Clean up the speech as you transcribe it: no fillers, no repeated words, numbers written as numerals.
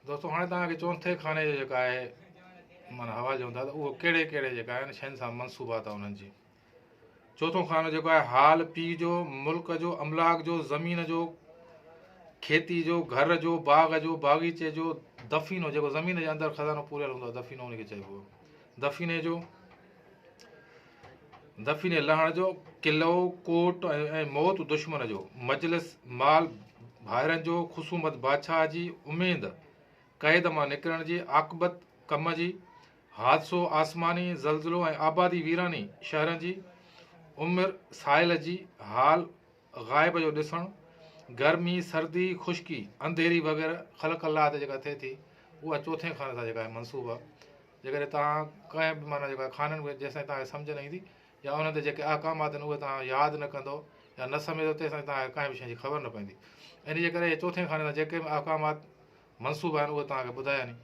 दोस्तों हाणे तव्हांखे चौथे खाने जो जेका आहे माना हवाले ॾियूं था त उहो कहिड़े कहिड़े जेका आहिनि शयुनि सां मनसूबात आहे उन्हनि जी। चौथों खानो जेको आहे हाल पीउ जो, मुल्क जो, अमलाक जो, ज़मीन जो, खेती जो, घर जो, बाग़ जो, बाग़ीचे जो, दफ़ीनो जेको ज़मीन जे अंदरि खज़ानो पूरियल हूंदो आहे दफ़ीनो उनखे चइबो आहे। दफ़ीने जो, दफ़ीने लहण जो, किलो कोट ऐं मौत दुश्मन जो, मजलिस माल भाइरनि जो, ख़ुसूमत बादशाह जी, उमेद क़ैद मां निकिरण जी, आक़िबत कम जी, हादिसो आसमानी, ज़लज़लो ऐं आबादी वीरानी शहरनि जी, उमिरि साहिल जी, हाल ग़ाइब जो ॾिसणु, गर्मी सर्दी ख़ुश्की अंधेरी वग़ैरह ख़लक़ अल्लाह ते जेका थिए थी उहा चौथे खाने सां जेका आहे मनसूब आहे। जेकॾहिं तव्हां कंहिं बि माना जेका खाननि में जेसिताईं तव्हांखे सम्झ न ईंदी या उन्हनि ते जेके अहकामात आहिनि उहे तव्हां यादि न कंदो या न सम्झंदो तेसिताईं तव्हांखे कंहिं बि शइ जी ख़बर न पवंदी। इन जे करे चौथे खाने सां जेके बि अहकामात मनसूब आहिनि उहे तव्हांखे ॿुधाया नी।